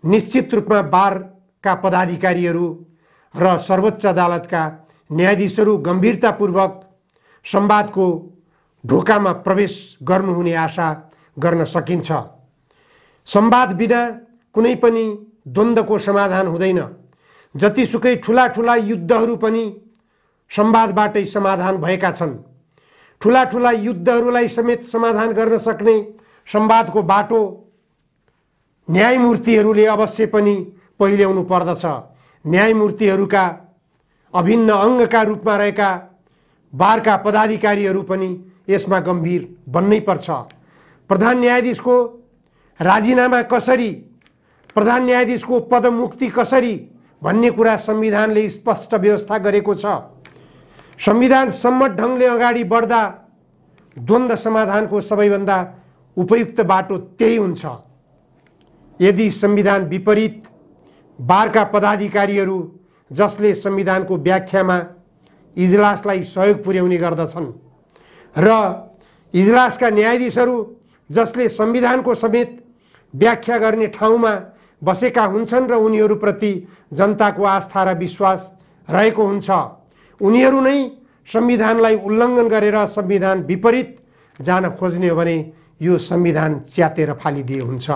निश्चित रूपमा बारका पदाधिकारीहरू र सर्वोच्च अदालतका न्यायाधीशहरू गम्भीरतापूर्वक संवादको ढोकामा प्रवेश गर्नुहुने आशा गर्न सकिन्छ। संवाद बिना कुनै पनि द्वन्द्वको समाधान हुँदैन। जतिसुकै ठुला ठुला युद्धहरू पनि संवादबाटै समाधान भएका छन्। ठुला ठुला युद्धहरूलाई समेत समाधान गर्न सक्ने संवादको बाटो न्यायमूर्तिहरूले अवश्य पनि पहिल्याउनु पर्दछ। न्यायमूर्तिहरूका अभिन्न अङ्गका रूपमा रहेका बारका पदाधिकारीहरू पनि यसमा गम्भीर बन्नै पर्छ। प्रधान न्यायाधीशको राजीनामा कसरी, प्रधान न्यायाधीशको पदमुक्ति कसरी भन्ने कुरा संविधानले स्पष्ट व्यवस्था गरेको छ। संविधान सम्मत ढङ्गले अगाडि बढ्दा द्वन्द्व समाधानको सबैभन्दा उपयुक्त बाटो त्यही हुन्छ। यदि संविधान विपरीत बारका पदाधिकारीहरू जसले संविधानको व्याख्यामा इजलासलाई सहयोग पुर्याउने गर्दछन् र इजलासका न्यायाधीशहरू जसले संविधानको समेत व्याख्या गर्ने ठाउँमा बसेका हुन्छन् र उनीहरूप्रति जनताको आस्था र विश्वास रहेको हुन्छ, उनीहरू नै संविधानलाई उल्लङ्घन गरेर संविधान विपरीत जान खोज्ने हो भने यो संविधान च्यातेर फालिदिए हुन्छ।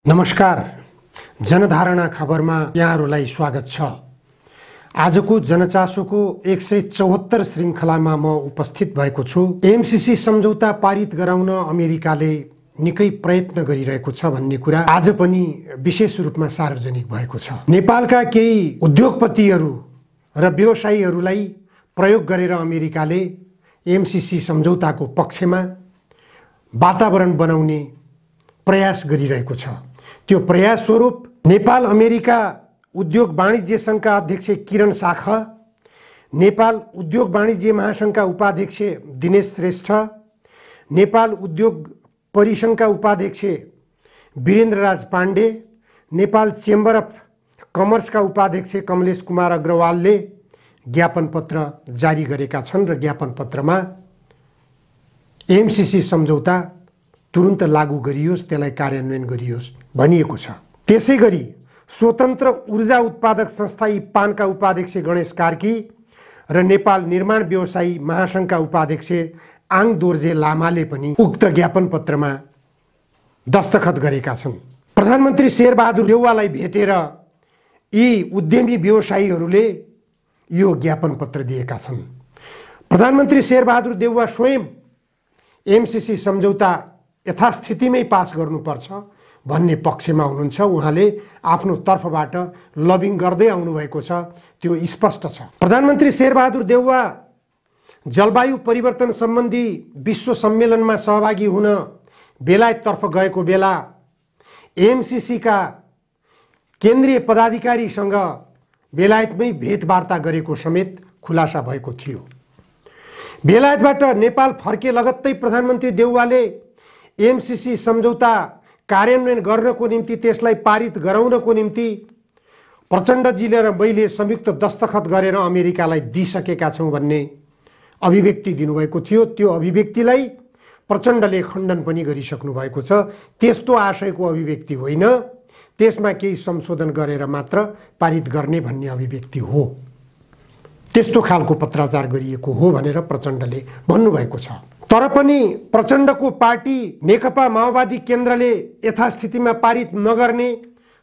नमस्कार, जनधारणा खबरमा यहाँहरूलाई स्वागत छ। आजको जनचासोको 174 श्रृङ्खलामा म उपस्थित भएको छु। एमसीसी सम्झौता पारित गराउन अमेरिकाले निकै प्रयत्न गरिरहेको छ भन्ने कुरा आज पनि विशेष रूपमा सार्वजनिक भएको छ। नेपालका केही उद्योगपतिहरू र व्यवसायीहरूलाई प्रयोग गरेर अमेरिकाले एमसीसी सम्झौताको पक्षमा वातावरण बनाउने प्रयास गरिरहेको छ। त्यो प्रयास स्वरूप नेपाल अमेरिका उद्योग वाणिज्य सङ्घका अध्यक्ष किरण साखा, नेपाल उद्योग वाणिज्य महासङ्घका उपाध्यक्ष दिनेश श्रेष्ठ, नेपाल उद्योग परिसङ्घका उपाध्यक्ष वीरेन्द्रराज पाण्डे, नेपाल चेम्बर अफ कमर्सका उपाध्यक्ष कमलेश कुमार अग्रवालले ज्ञापन पत्र जारी गरेका छन् र ज्ञापन पत्रमा एमसीसी सम्झौता तुरुन्त लागू गरियोस्, त्यसलाई कार्यान्वयन गरियोस् भनिएको छ। त्यसै गरी स्वतन्त्र ऊर्जा उत्पादक संस्था इप्पानका उपाध्यक्ष गणेश कार्की र नेपाल निर्माण व्यवसायी महासङ्घका उपाध्यक्ष आङ दोर्जे लामाले पनि उक्त ज्ञापन पत्रमा दस्तखत गरेका छन्। प्रधानमन्त्री शेरबहादुर देउवालाई भेटेर यी उद्यमी व्यवसायीहरूले यो ज्ञापन पत्र दिएका छन्। प्रधानमन्त्री शेरबहादुर देउवा स्वयं एमसीसी सम्झौता यथास्थितिमै पास गर्नुपर्छ भन्ने पक्षमा हुनुहुन्छ। उहाँले आफ्नो तर्फबाट लबिङ गर्दै आउनुभएको छ, त्यो स्पष्ट छ। प्रधानमन्त्री शेरबहादुर देउवा जलवायु परिवर्तन सम्बन्धी विश्व सम्मेलनमा सहभागी हुन बेलायततर्फ गएको बेला एमसीसीका केन्द्रीय पदाधिकारीसँग बेलायतमै भेटवार्ता गरेको समेत खुलासा भएको थियो। बेलायतबाट नेपाल फर्के लगत्तै प्रधानमन्त्री देउवाले एमसीसी सम्झौता कार्यान्वयन गर्नको निम्ति, त्यसलाई पारित गराउनको निम्ति प्रचण्डजीले र मैले संयुक्त दस्तखत गरेर अमेरिकालाई दिइसकेका छौँ भन्ने अभिव्यक्ति दिनुभएको थियो। त्यो अभिव्यक्तिलाई प्रचण्डले खण्डन पनि गरिसक्नु भएको छ। त्यस्तो आशयको अभिव्यक्ति होइन, त्यसमा केही संशोधन गरेर मात्र पारित गर्ने भन्ने अभिव्यक्ति हो, त्यस्तो खालको पत्राचार गरिएको हो भनेर प्रचण्डले भन्नुभएको छ। तर पनि प्रचण्डको पार्टी नेकपा माओवादी केन्द्रले यथास्थितिमा पारित नगर्ने,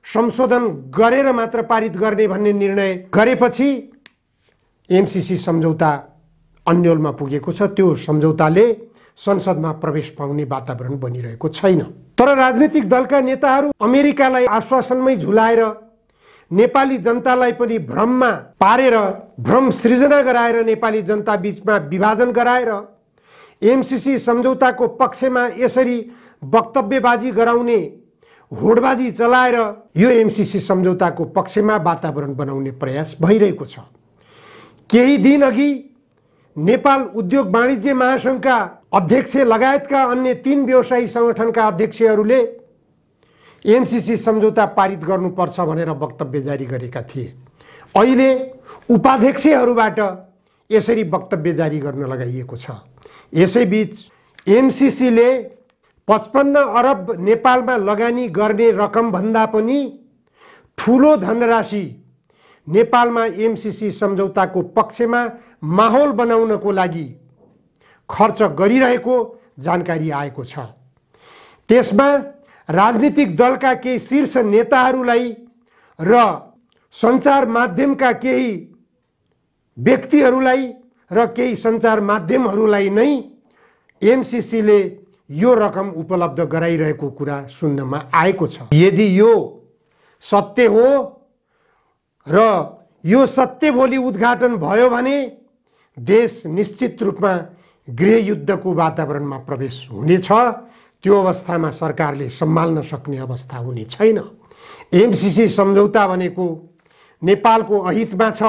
संशोधन गरेर मात्र पारित गर्ने भन्ने निर्णय गरेपछि एमसीसी सम्झौता अन्यलमा पुगेको छ। त्यो सम्झौताले संसदमा प्रवेश पाउने वातावरण बनिरहेको छैन। तर राजनीतिक दलका नेताहरू अमेरिकालाई आश्वासनमै झुलाएर नेपाली जनतालाई पनि भ्रममा पारेर, भ्रम सृजना गराएर, नेपाली जनता बीचमा विभाजन गराएर एमसीसी सम्झौताको पक्षमा यसरी वक्तव्यबाजी गराउने, होडबाजी चलाएर यो एमसीसी सम्झौताको पक्षमा वातावरण बनाउने प्रयास भइरहेको छ। केही दिन अघि नेपाल उद्योग वाणिज्य महासङ्घका अध्यक्ष लगायतका अन्य 3 व्यवसायी सङ्गठनका अध्यक्षहरूले एमसीसी सम्झौता पारित गर्नुपर्छ भनेर वक्तव्य जारी गरेका थिए। अहिले उपाध्यक्षहरूबाट यसरी वक्तव्य जारी गर्न लगाइएको छ। यसैबीच एमसीसीले 55 अरब नेपालमा लगानी गर्ने रकमभन्दा पनि ठुलो धनराशि नेपालमा एमसीसी सम्झौताको पक्षमा माहौल बनाउनको लागि खर्च गरिरहेको जानकारी आएको छ। त्यसमा राजनीतिक दलका केही शीर्ष नेताहरूलाई र सञ्चार माध्यमका केही व्यक्तिहरूलाई र केही सञ्चार माध्यमहरूलाई नै एमसीसीले यो रकम उपलब्ध गराइरहेको कुरा सुन्नमा आएको छ। यदि यो सत्य हो र यो सत्य भोलि उद्घाटन भयो भने देश निश्चित रूपमा गृहयुद्धको वातावरणमा प्रवेश हुनेछ। त्यो अवस्थामा सरकारले सम्हाल्न सक्ने अवस्था हुने छैन। एमसीसी सम्झौता भनेको नेपालको अहितमा छ।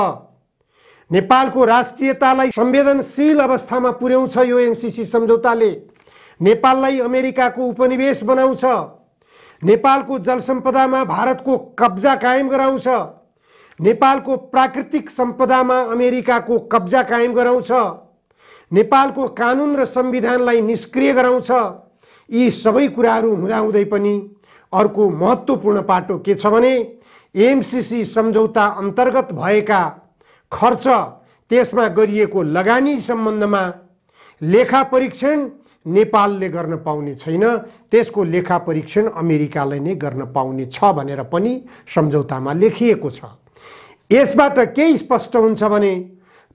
नेपालको राष्ट्रियतालाई संवेदनशील अवस्थामा पुर्याउँछ। यो एमसीसी सम्झौताले नेपाललाई अमेरिकाको उपनिवेश बनाउँछ, नेपालको जलसम्पदामा भारतको कब्जा कायम गराउँछ, नेपालको प्राकृतिक सम्पदामा अमेरिकाको कब्जा कायम गराउँछ, नेपालको कानुन र संविधानलाई निष्क्रिय गराउँछ। यी सबै कुराहरू हुँदाहुँदै पनि अर्को महत्त्वपूर्ण पाटो के छ भने एमसीसी सम्झौता अन्तर्गत भएका खर्च, त्यसमा गरिएको लगानी सम्बन्धमा लेखा परीक्षण नेपालले गर्न पाउने छैन, त्यसको लेखा परीक्षण अमेरिकाले नै गर्न पाउने छ भनेर पनि सम्झौतामा लेखिएको छ। यसबाट के स्पष्ट हुन्छ भने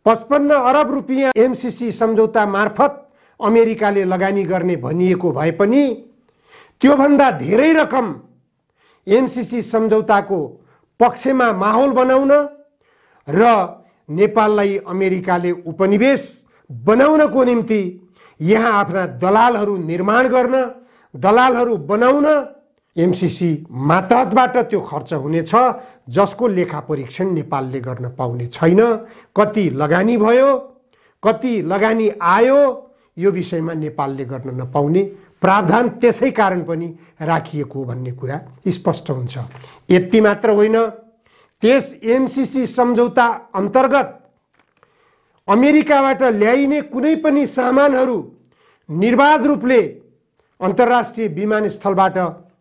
55 अरब रुपियाँ एमसीसी सम्झौता मार्फत अमेरिकाले लगानी गर्ने भनिएको भए पनि त्योभन्दा धेरै रकम एमसीसी सम्झौताको पक्षमा माहौल बनाउन र नेपाललाई अमेरिकाले उपनिवेश बनाउनको निम्ति यहाँ आफ्ना दलालहरू निर्माण गर्न, दलालहरू बनाउन एमसीसी मातहतबाट त्यो खर्च हुनेछ, जसको लेखा परीक्षण नेपालले गर्न पाउने छैन। कति लगानी भयो, कति लगानी आयो, यो विषयमा नेपालले गर्न नपाउने प्रावधान त्यसै कारण पनि राखिएको भन्ने कुरा स्पष्ट हुन्छ। यति मात्र होइन, त्यस एमसीसी सम्झौता अन्तर्गत अमेरिकाबाट ल्याइने कुनै पनि सामानहरू निर्बाध रूपले अन्तर्राष्ट्रिय विमानस्थलबाट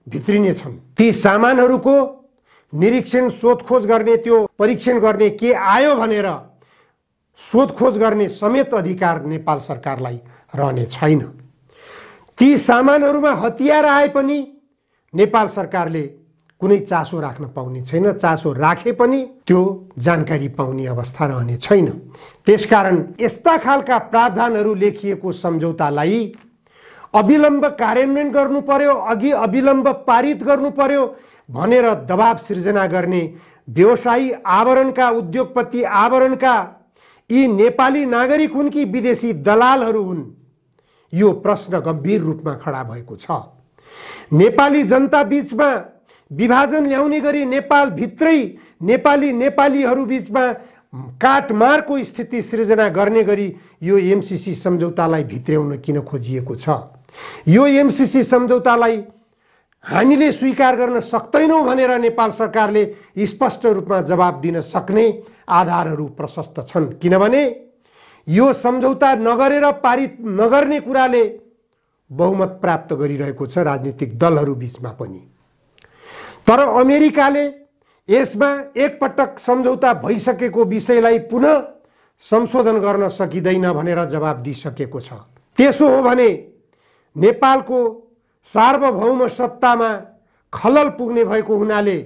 भित्रिनेछन्। ती सामानहरूको निरीक्षण सोधखोज गर्ने, त्यो परीक्षण गर्ने के आयो भनेर सोधखोज गर्ने समेत अधिकार नेपाल सरकारलाई रहने छैन। ती सामानहरूमा हतियार आए पनि नेपाल सरकारले कुनै चासो राख्न पाउने छैन। चासो राखे पनि त्यो जानकारी पाउने अवस्था रहने छैन। त्यसकारण यस्ता खालका प्रावधानहरू लेखिएको सम्झौतालाई अविलम्ब कार्यान्वयन गर्नु पर्यो, अघि अविलम्ब पारित गर्नु पर्यो भनेर दबाब सिर्जना गर्ने व्यवसायी आवरणका, उद्योगपति आवरणका यी नेपाली नागरिक हुन् कि विदेशी दलालहरू हुन्, यो प्रश्न गम्भीर रूपमा खडा भएको छ। नेपाली जनता बीचमा विभाजन ल्याउने गरी नेपाल भित्रै नेपालीहरू बीचमा काटमारको स्थिति सृजना गर्ने गरी यो एमसीसी सम्झौतालाई भित्र्याउन किन खोजिएको छ? यो एमसीसी सम्झौतालाई हामीले स्वीकार गर्न सक्दैनौँ भनेर नेपाल सरकारले स्पष्ट रूपमा जवाब दिन सक्ने आधारहरू प्रशस्त छन्। किनभने यो सम्झौता नगरेर पारित नगर्ने कुराले बहुमत प्राप्त गरिरहेको छ राजनीतिक दलहरू बीचमा पनि। तर अमेरिकाले यसमा एकपटक सम्झौता भइसकेको विषयलाई पुनः संशोधन गर्न सकिँदैन भनेर जवाब दिइसकेको छ। त्यसो हो भने नेपालको सार्वभौम सत्तामा खलल पुग्ने भएको हुनाले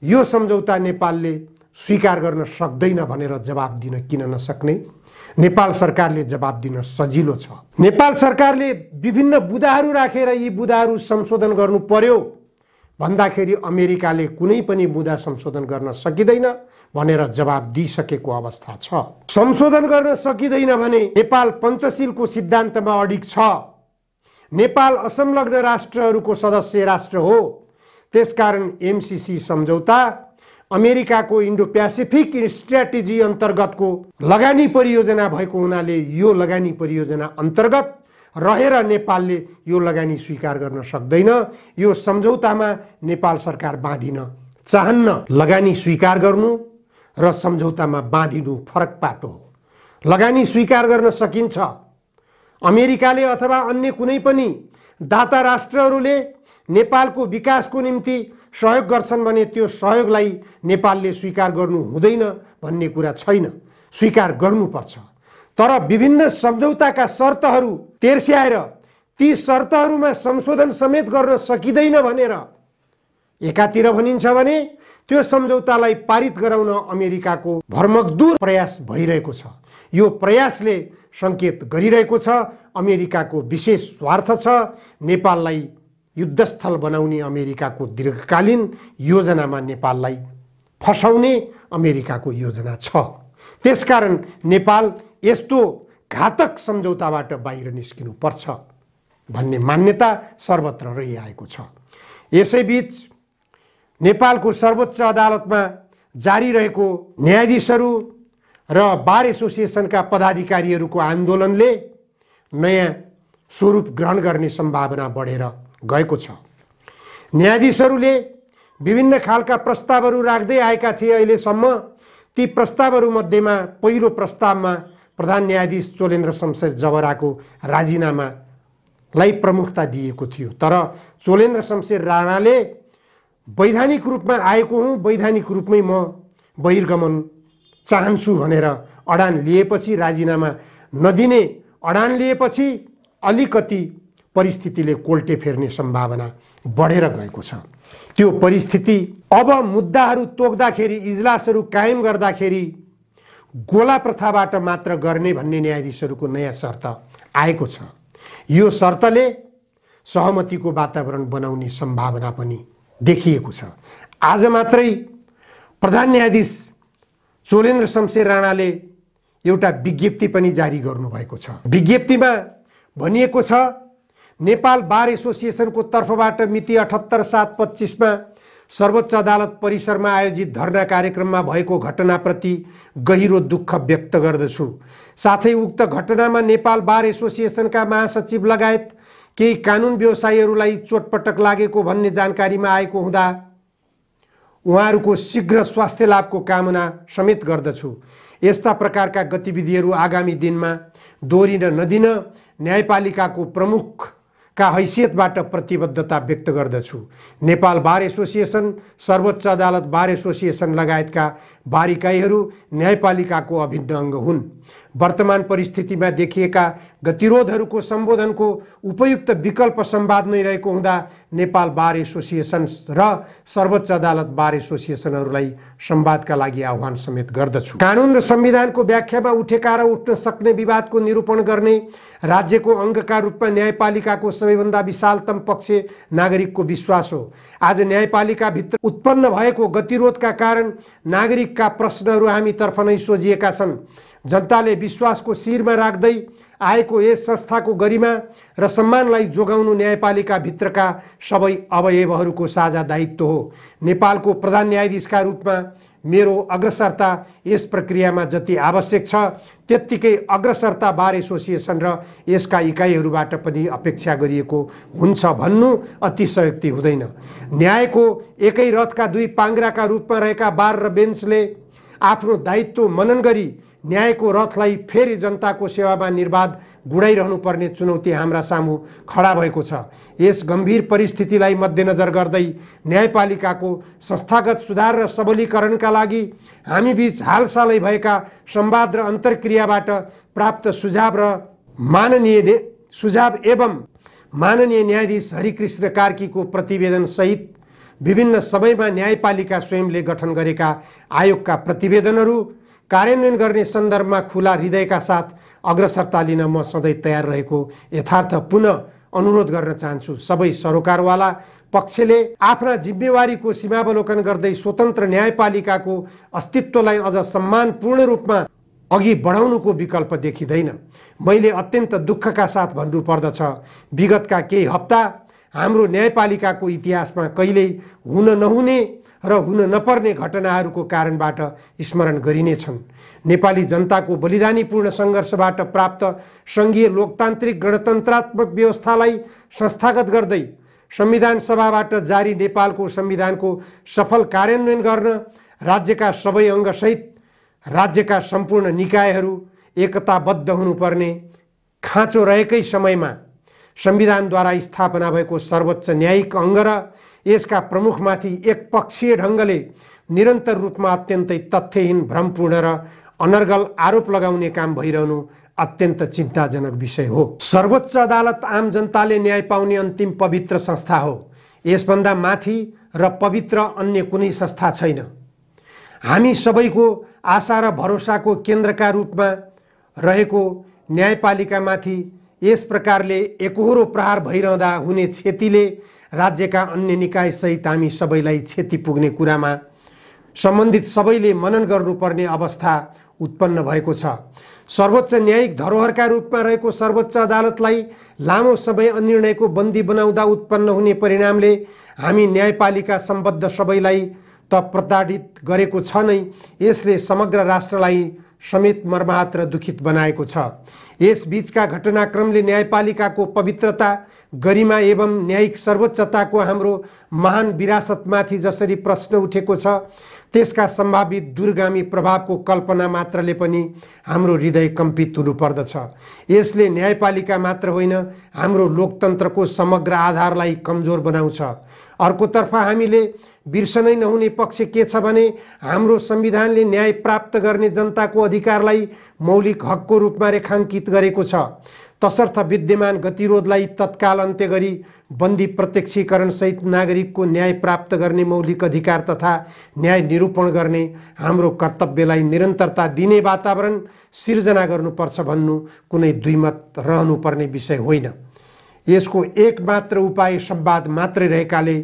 यो सम्झौता नेपालले स्वीकार गर्न सक्दैन भनेर जवाब दिन किन नसक्ने? नेपाल सरकारले जवाब दिन सजिलो छ। नेपाल सरकारले विभिन्न बुदाहरू राखेर यी बुदाहरू संशोधन गर्नु पर्यो भन्दाखेरि अमेरिकाले कुनै पनि बुदा संशोधन गर्न सकिँदैन भनेर जवाब दिइसकेको अवस्था छ। संशोधन गर्न सकिँदैन भने नेपाल पञ्चशीलको सिद्धान्तमा अडिग छ। नेपाल असंलग्न राष्ट्रहरूको सदस्य राष्ट्र हो। त्यसकारण एमसीसी सम्झौता अमेरिकाको इन्डो प्यासिफिक स्ट्र्याटेजी अन्तर्गतको लगानी परियोजना भएको हुनाले यो लगानी परियोजना अन्तर्गत रहेर नेपालले यो लगानी स्वीकार गर्न सक्दैन। यो सम्झौतामा नेपाल सरकार बाँधिन चाहन्न। लगानी स्वीकार गर्नु र सम्झौतामा बाँधिनु फरक पाटो हो। लगानी स्वीकार गर्न सकिन्छ। अमेरिकाले अथवा अन्य कुनै पनि दाता राष्ट्रहरूले नेपालको विकासको निम्ति सहयोग गर्छन् भने त्यो सहयोगलाई नेपालले स्वीकार गर्नु हुँदैन भन्ने कुरा छैन, स्वीकार गर्नुपर्छ। तर विभिन्न सम्झौताका शर्तहरू तेर्स्याएर ती शर्तहरूमा संशोधन समेत गर्न सकिँदैन भनेर एकातिर भनिन्छ भने त्यो सम्झौतालाई पारित गराउन अमेरिकाको भरमग्दुर प्रयास भइरहेको छ। यो प्रयासले सङ्केत गरिरहेको छ अमेरिकाको विशेष स्वार्थ छ नेपाललाई युद्धस्थल बनाउने अमेरिकाको दीर्घकालीन योजनामा नेपाललाई फसाउने अमेरिकाको योजना छ। त्यसकारण नेपाल यस्तो घातक सम्झौताबाट बाहिर निस्किनु पर्छ भन्ने मान्यता सर्वत्र रहिआएको छ। यसैबीच नेपालको सर्वोच्च अदालतमा जारी रहेको न्यायाधीशहरू र बार एसोसिएसनका पदाधिकारीहरूको आन्दोलनले नयाँ स्वरूप ग्रहण गर्ने सम्भावना बढेर गएको छ। न्यायाधीशहरूले विभिन्न खालका प्रस्तावहरू राख्दै आएका थिए। अहिलेसम्म ती प्रस्तावहरूमध्येमा पहिलो प्रस्तावमा प्रधान न्यायाधीश चोलेन्द्र शमशेर जबराको राजीनामालाई प्रमुखता दिएको थियो। तर चोलेन्द्र शमशेर राणाले वैधानिक रूपमा आएको हुँ, वैधानिक रूपमै म बहिर्गमन चाहन्छु भनेर अडान लिएपछि, राजीनामा नदिने अडान लिएपछि अलिकति परिस्थितिले कोल्टे फेर्ने सम्भावना बढेर गएको छ। त्यो परिस्थिति अब मुद्दाहरू तोक्दाखेरि, इजलासहरू कायम गर्दाखेरि गोला प्रथाबाट मात्र गर्ने भन्ने न्यायाधीशहरूको नयाँ शर्त आएको छ। यो शर्तले सहमतिको वातावरण बनाउने सम्भावना पनि देखिएको छ। आज मात्रै प्रधान न्यायाधीश चोलेन्द्र शमशेर राणाले एउटा विज्ञप्ति पनि जारी गर्नुभएको छ। विज्ञप्तिमा भनिएको छ नेपाल बार एसोसिएसनको तर्फबाट मिति 78/7/25 सर्वोच्च अदालत परिसरमा आयोजित धरना कार्यक्रममा भएको घटनाप्रति गहिरो दुःख व्यक्त गर्दछु। साथै उक्त घटनामा नेपाल बार एसोसिएसनका महासचिव लगायत केही कानुन व्यवसायीहरूलाई चोटपटक लागेको भन्ने जानकारीमा आएको हुँदा उहाँहरूको शीघ्र स्वास्थ्य लाभको कामना समेत गर्दछु। यस्ता प्रकारका गतिविधिहरू आगामी दिनमा दोहोरिन नदिन न्यायपालिकाको प्रमुखका हैसियतबाट प्रतिबद्धता व्यक्त गर्दछु। नेपाल बार एसोसिएसन, सर्वोच्च अदालत बार एसोसिएसन लगायतका बार इकाइहरू न्यायपालिकाको अभिन्न अङ्ग हुन्। वर्तमान परिस्थितिमा देखिएका गतिरोधहरूको सम्बोधनको उपयुक्त विकल्प संवाद नै रहेको हुँदा नेपाल बार एसोसिएसन र सर्वोच्च अदालत बार एसोसिएसनहरूलाई संवादका लागि आह्वान समेत गर्दछु। कानुन र संविधानको व्याख्यामा उठेका र उठ्न सक्ने विवादको निरूपण गर्ने राज्यको अङ्गका रूपमा न्यायपालिकाको सबैभन्दा विशालतम पक्ष नागरिकको विश्वास हो। आज न्यायपालिकाभित्र उत्पन्न भएको गतिरोधका कारण नागरिकका प्रश्नहरू हामीतर्फ नै सोझिएका छन्। जनताले विश्वासको शिरमा राख्दै आएको यस संस्थाको गरिमा र सम्मानलाई जोगाउनु न्यायपालिकाभित्रका सबै अवयवहरूको साझा दायित्व हो। नेपालको प्रधान न्यायाधीशका रूपमा मेरो अग्रसरता यस प्रक्रियामा जति आवश्यक छ त्यत्तिकै अग्रसरता बार एसोसिएसन र यसका इकाइहरूबाट पनि अपेक्षा गरिएको हुन्छ भन्नु अतिशयोक्ति हुँदैन। न्यायको एकै रथका दुई पाङ्ग्राका रूपमा रहेका बार र बेन्चले आफ्नो दायित्व मनन गरी न्यायको रथलाई फेरि जनताको सेवामा निर्बाध गुडाइरहनु पर्ने चुनौती हाम्रा सामु खडा भएको छ। यस गम्भीर परिस्थितिलाई मध्यनजर गर्दै न्यायपालिकाको संस्थागत सुधार र सबलीकरणका लागि हामीबीच हालसालै भएका संवाद र अन्तर्क्रियाबाट प्राप्त सुझाव एवं माननीय न्यायाधीश हरिकृष्ण कार्कीको प्रतिवेदन सहित विभिन्न समयमा न्यायपालिका स्वयंले गठन गरेका आयोगका प्रतिवेदनहरू कार्यान्वयन गर्ने सन्दर्भमा खुला हृदयका साथ अग्रसरता लिन म सधैँ तयार रहेको यथार्थ पुनः अनुरोध गर्न चाहन्छु। सबै सरोकारवाला पक्षले आफ्ना जिम्मेवारीको सीमावलोकन गर्दै स्वतन्त्र न्यायपालिकाको अस्तित्वलाई अझ सम्मानपूर्ण रूपमा अघि बढाउनुको विकल्प देखिँदैन। मैले अत्यन्त दुःखका साथ भन्नुपर्दछ विगतका केही हप्ता हाम्रो न्यायपालिकाको इतिहासमा कहिल्यै हुन नहुने र हुन नपर्ने घटनाहरूको कारणबाट स्मरण गरिनेछन्। नेपाली जनताको बलिदानीपूर्ण सङ्घर्षबाट प्राप्त सङ्घीय लोकतान्त्रिक गणतन्त्रात्मक व्यवस्थालाई संस्थागत गर्दै संविधान सभाबाट जारी नेपालको संविधानको सफल कार्यान्वयन गर्न राज्यका सबै अङ्गसहित राज्यका सम्पूर्ण निकायहरू एकताबद्ध हुनुपर्ने खाँचो रहेकै समयमा संविधानद्वारा स्थापना भएको सर्वोच्च न्यायिक अङ्ग र यसका प्रमुखमाथि एकपक्षीय ढङ्गले निरन्तर रूपमा अत्यन्तै तथ्यहीन, भ्रमपूर्ण र अनर्गल आरोप लगाउने काम भइरहनु अत्यन्त चिन्ताजनक विषय हो। सर्वोच्च अदालत आम जनताले न्याय पाउने अन्तिम पवित्र संस्था हो। यसभन्दा माथि र पवित्र अन्य कुनै संस्था छैन। हामी सबैको आशा र भरोसाको केन्द्रका रूपमा रहेको न्यायपालिकामाथि यस प्रकारले एकहोरो प्रहार भइरहँदा हुने क्षतिले राज्यका अन्य निकायसहित हामी सबैलाई क्षति पुग्ने कुरामा सम्बन्धित सबैले मनन गर्नुपर्ने अवस्था उत्पन्न भएको छ। सर्वोच्च न्यायिक धरोहरका रूपमा रहेको सर्वोच्च अदालतलाई लामो समय अनिर्णयको बन्दी बनाउँदा उत्पन्न हुने परिणामले हामी न्यायपालिका सम्बद्ध सबैलाई त प्रताडित गरेको छ नै, यसले समग्र राष्ट्रलाई समेत मर्माहत र दुखित बनाएको छ। यस बीचका घटनाक्रमले न्यायपालिकाको पवित्रता, गरिमा एवं न्यायिक सर्वोच्चताको हाम्रो महान विरासतमाथि जसरी प्रश्न उठेको छ, त्यसका सम्भावित दूरगामी प्रभावको कल्पना मात्रले पनि हाम्रो हृदय कम्पित हुनुपर्दछ। यसले न्यायपालिका मात्र होइन, हाम्रो लोकतन्त्रको समग्र आधारलाई कमजोर बनाउँछ। अर्कोतर्फ हामीले बिर्सनै नहुने पक्ष के छ भने हाम्रो संविधानले न्याय प्राप्त गर्ने जनताको अधिकारलाई मौलिक हकको रूपमा रेखाङ्कित गरेको छ। तसर्थ विद्यमान गतिरोधलाई तत्काल अन्त्य गरी बन्दी प्रत्यक्षीकरण सहित नागरिकको न्याय प्राप्त गर्ने मौलिक अधिकार तथा न्याय निरूपण गर्ने हाम्रो कर्तव्यलाई निरन्तरता दिने वातावरण सिर्जना गर्नुपर्छ भन्नु कुनै दुईमत रहनुपर्ने विषय होइन। यसको एकमात्र उपाय संवाद मात्रै रहेकाले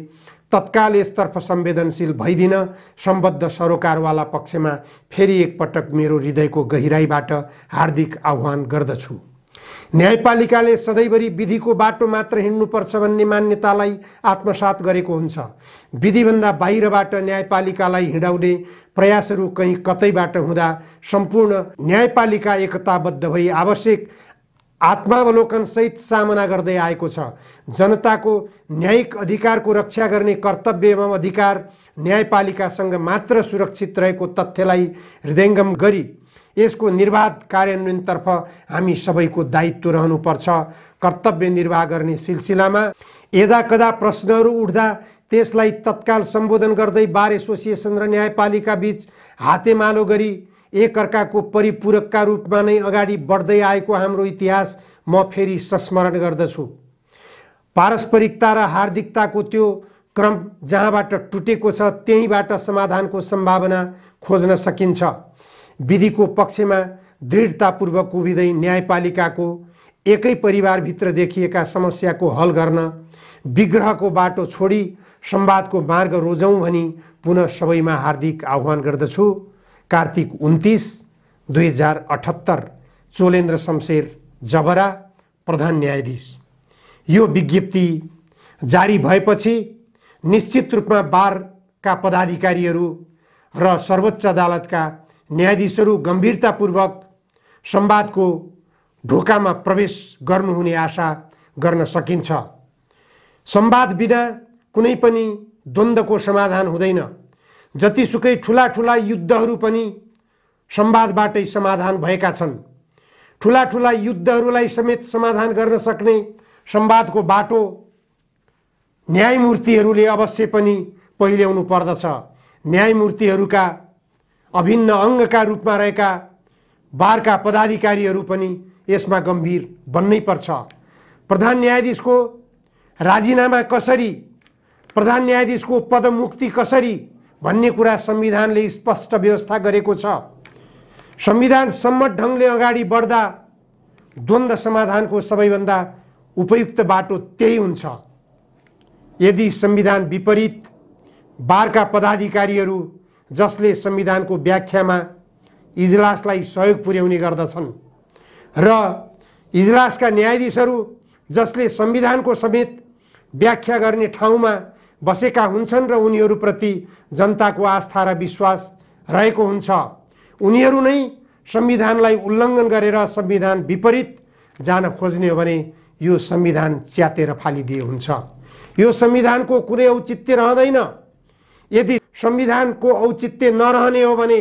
तत्काल यसतर्फ संवेदनशील भइदिन सम्बद्ध सरोकारवाला पक्षमा फेरि एकपटक मेरो हृदयको गहिराईबाट हार्दिक आह्वान गर्दछु। न्यायपालिकाले सधैँभरि विधिको बाटो मात्र हिँड्नुपर्छ भन्ने मान्यतालाई आत्मसात गरेको हुन्छ। विधिभन्दा बाहिरबाट न्यायपालिकालाई हिँडाउने प्रयासहरू कहीँ कतैबाट हुँदा सम्पूर्ण न्यायपालिका एकताबद्ध भई आवश्यक आत्मावलोकन सहित सामना गर्दै आएको छ। जनताको न्यायिक अधिकारको रक्षा गर्ने कर्तव्य एवं अधिकार न्यायपालिकासँग मात्र सुरक्षित रहेको तथ्यलाई हृदयङ्गम गरी यसको निर्बाध कार्यान्वयनतर्फ हामी सबैको दायित्व रहनुपर्छ। कर्तव्य निर्वाह गर्ने सिलसिलामा यदाकदा प्रश्नहरू उठ्दा त्यसलाई तत्काल सम्बोधन गर्दै बार एसोसिएसन र न्यायपालिका बीच हातेमालो गरी एकअर्काको परिपूरकका रूपमा नै अगाडि बढ्दै आएको हाम्रो इतिहास म फेरि संस्मरण गर्दछु। पारस्परिकता र हार्दिकताको त्यो क्रम जहाँबाट टुटेको छ त्यहीँबाट समाधानको सम्भावना खोज्न सकिन्छ। विधिको पक्षमा दृढतापूर्वक उभिँदै न्यायपालिकाको एकै परिवारभित्र देखिएका समस्याको हल गर्न विग्रहको बाटो छोडी संवादको मार्ग रोजौँ भनी पुनः सबैमा हार्दिक आह्वान गर्दछु। कार्तिक 29, 2078, चोलेन्द्र शमशेर जबरा, प्रधान न्यायाधीश। यो विज्ञप्ति जारी भएपछि निश्चित रूपमा बारका पदाधिकारीहरू र सर्वोच्च अदालतका न्यायाधीशहरू गम्भीरतापूर्वक संवादको ढोकामा प्रवेश गर्नुहुने आशा गर्न सकिन्छ। संवाद बिना कुनै पनि द्वन्द्वको समाधान हुँदैन। जतिसुकै ठुला ठुला युद्धहरू पनि संवादबाटै समाधान भएका छन्। ठुला ठुला युद्धहरूलाई समेत समाधान गर्न सक्ने संवादको बाटो न्यायमूर्तिहरूले अवश्य पनि पहिल्याउनु पर्दछ। न्यायमूर्तिहरूका अभिन्न अङ्गका रूपमा रहेका बारका पदाधिकारीहरू पनि यसमा गम्भीर बन्नै पर्छ। प्रधान न्यायाधीशको राजीनामा कसरी, प्रधान न्यायाधीशको पदमुक्ति कसरी भन्ने कुरा संविधानले स्पष्ट व्यवस्था गरेको छ। संविधान सम्मत ढङ्गले अगाडि बढ्दा द्वन्द्व समाधानको सबैभन्दा उपयुक्त बाटो त्यही हुन्छ। यदि संविधान विपरीत बारका पदाधिकारीहरू जसले संविधानको व्याख्यामा इजलासलाई सहयोग पुर्याउने गर्दछन् र इजलासका न्यायाधीशहरू जसले संविधानको समेत व्याख्या गर्ने ठाउँमा बसेका हुन्छन् र उनीहरूप्रति जनताको आस्था र विश्वास रहेको हुन्छ। उनीहरू नै संविधानलाई उल्लङ्घन गरेर संविधान विपरीत जान खोज्ने हो भने यो संविधान च्यातेर फालिदिए हुन्छ। यो संविधानको कुनै औचित्य रहँदैन। यदि संविधानको औचित्य नरहने हो भने,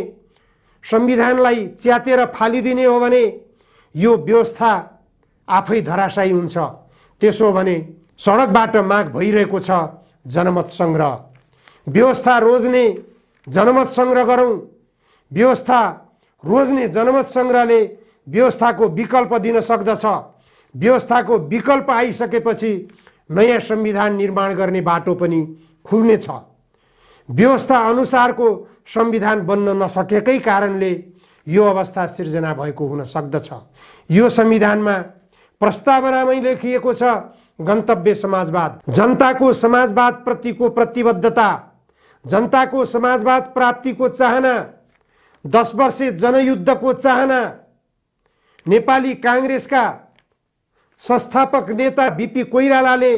संविधानलाई च्यातेर फालिदिने हो भने यो व्यवस्था आफै धराशायी हुन्छ। त्यसो भने सडकबाट माग भइरहेको छ जनमत सङ्ग्रह। व्यवस्था रोज्ने जनमत सङ्ग्रह गरौँ। व्यवस्था रोज्ने जनमत सङ्ग्रहले व्यवस्थाको विकल्प दिन सक्दछ। व्यवस्थाको विकल्प आइसकेपछि नयाँ संविधान निर्माण गर्ने बाटो पनि खुल्नेछ। व्यवस्था अनुसारको संविधान बन्न नसकेकै कारणले यो अवस्था सिर्जना भएको हुन सक्दछ। यो संविधानमा प्रस्तावनामै लेखिएको छ गन्तव्य समाजवाद, जनताको समाजवाद प्रतिको प्रतिबद्धता, जनताको समाजवाद प्राप्तिको चाहना, 10 वर्षे जनयुद्धको चाहना। नेपाली काङ्ग्रेसका संस्थापक नेता बीपी कोइरालाले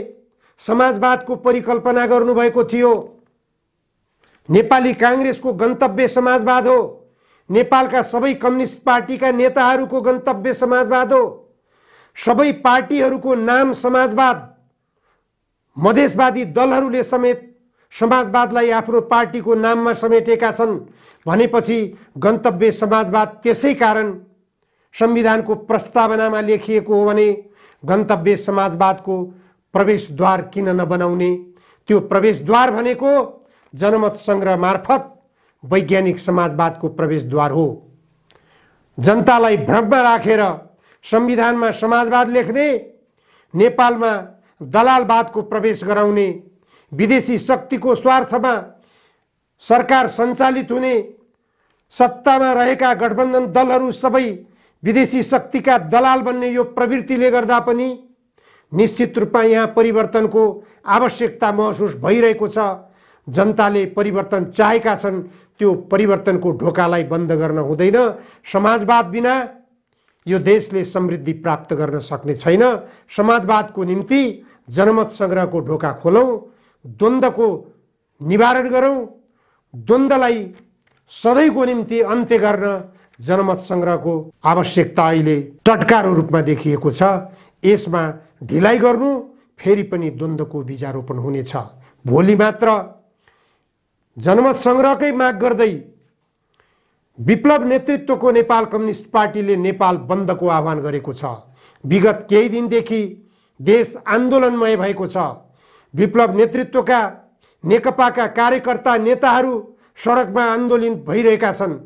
समाजवादको परिकल्पना गर्नुभएको थियो। नेपाली काङ्ग्रेसको गन्तव्य समाजवाद हो। नेपालका सबै कम्युनिस्ट पार्टीका नेताहरूको गन्तव्य समाजवाद हो। सबै पार्टीहरूको नाम समाजवाद। मधेसवादी दलहरूले समेत समाजवादलाई आफ्नो पार्टीको नाममा समेटेका छन् भनेपछि गन्तव्य समाजवाद त्यसै कारण संविधानको प्रस्तावनामा लेखिएको हो भने गन्तव्य समाजवादको प्रवेशद्वार किन नबनाउने? त्यो प्रवेशद्वार भनेको जनमत सङ्ग्रह मार्फत वैज्ञानिक समाजवादको प्रवेशद्वार हो। जनतालाई भ्रममा राखेर संविधानमा समाजवाद लेख्ने, नेपालमा दलालवादको प्रवेश गराउने, विदेशी शक्तिको स्वार्थमा सरकार सञ्चालित हुने, सत्तामा रहेका गठबन्धन दलहरू सबै विदेशी शक्तिका दलाल बन्ने यो प्रवृत्तिले गर्दा पनि निश्चित रूपमा यहाँ परिवर्तनको आवश्यकता महसुस भइरहेको छ। जनताले परिवर्तन चाहेका छन्। त्यो परिवर्तनको ढोकालाई बन्द गर्न हुँदैन। समाजवाद बिना यो देशले समृद्धि प्राप्त गर्न सक्ने छैन। समाजवादको निम्ति जनमत सङ्ग्रहको ढोका खोलौँ, द्वन्द्वको निवारण गरौँ, द्वन्द्वलाई सधैँको निम्ति अन्त्य गर्न जनमत सङ्ग्रहको आवश्यकता अहिले टटकारो रूपमा देखिएको छ। यसमा ढिलाइ गर्नु फेरि पनि द्वन्द्वको बीजारोपण हुनेछ। भोलि मात्र जनमत सङ्ग्रहकै माग गर्दै विप्लव नेतृत्वको नेपाल कम्युनिस्ट पार्टीले नेपाल बन्दको आह्वान गरेको छ। विगत केही दिनदेखि देश आन्दोलनमय भएको छ। विप्लव नेतृत्वका नेकपाका कार्यकर्ता नेताहरू सडकमा आन्दोलित भइरहेका छन्।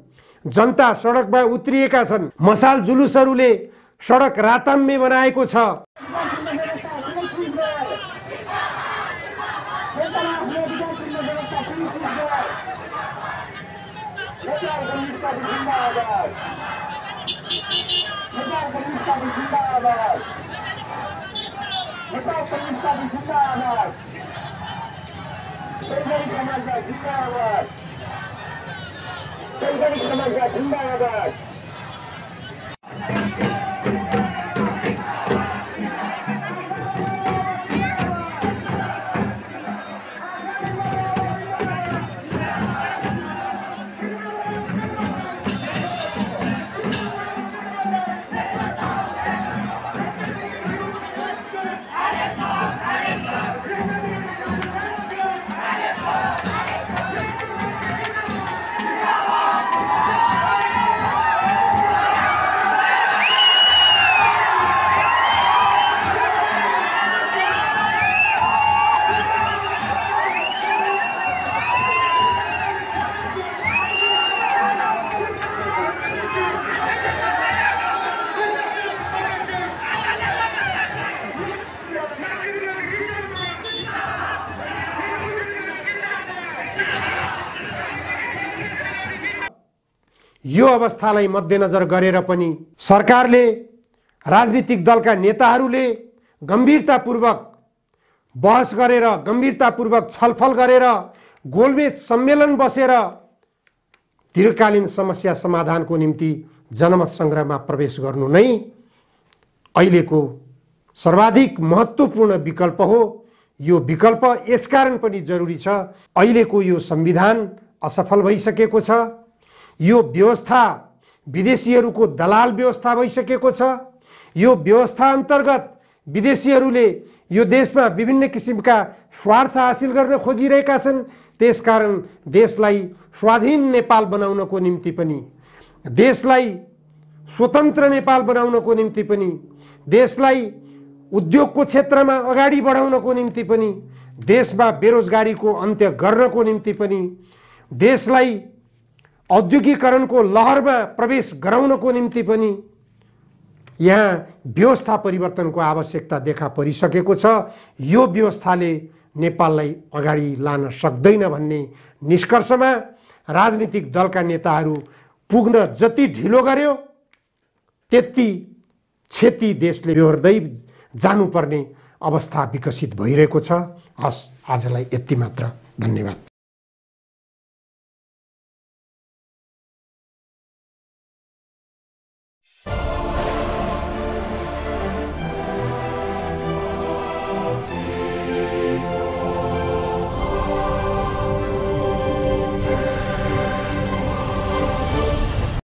जनता सडकमा उत्रिएका छन्। मसाल जुलुसहरूले सडक राताम्य बनाएको छ। यो अवस्थालाई मध्यनजर गरेर पनि सरकारले, राजनीतिक दलका नेताहरूले गम्भीरतापूर्वक बहस गरेर, गम्भीरतापूर्वक छलफल गरेर, गोलमेज सम्मेलन बसेर दीर्घकालीन समस्या समाधानको निम्ति जनमत सङ्ग्रहमा प्रवेश गर्नु नै अहिलेको सर्वाधिक महत्त्वपूर्ण विकल्प हो। यो विकल्प यसकारण पनि जरुरी छ, अहिलेको यो संविधान असफल भइसकेको छ। यो व्यवस्था विदेशीहरूको दलाल व्यवस्था भइसकेको छ। यो व्यवस्था अन्तर्गत विदेशीहरूले यो देशमा विभिन्न किसिमका स्वार्थ हासिल गर्न खोजिरहेका छन्। त्यसकारण देशलाई स्वाधीन नेपाल बनाउनको निम्ति पनि, देशलाई स्वतन्त्र नेपाल बनाउनको निम्ति पनि, देशलाई उद्योगको क्षेत्रमा अगाडि बढाउनको निम्ति पनि, देशमा बेरोजगारीको अन्त्य गर्नको निम्ति पनि, देशलाई औद्योगिकरणको लहरमा प्रवेश गराउनको निम्ति पनि यहाँ व्यवस्था परिवर्तनको आवश्यकता देखा परिसकेको छ। यो व्यवस्थाले नेपाललाई अगाडि लान सक्दैन भन्ने निष्कर्षमा राजनीतिक दलका नेताहरू पुग्न जति ढिलो गर्यो त्यति क्षति देशले बेहोर्दै जानुपर्ने अवस्था विकसित भइरहेको छ। हस्, आजलाई यति मात्र। धन्यवाद।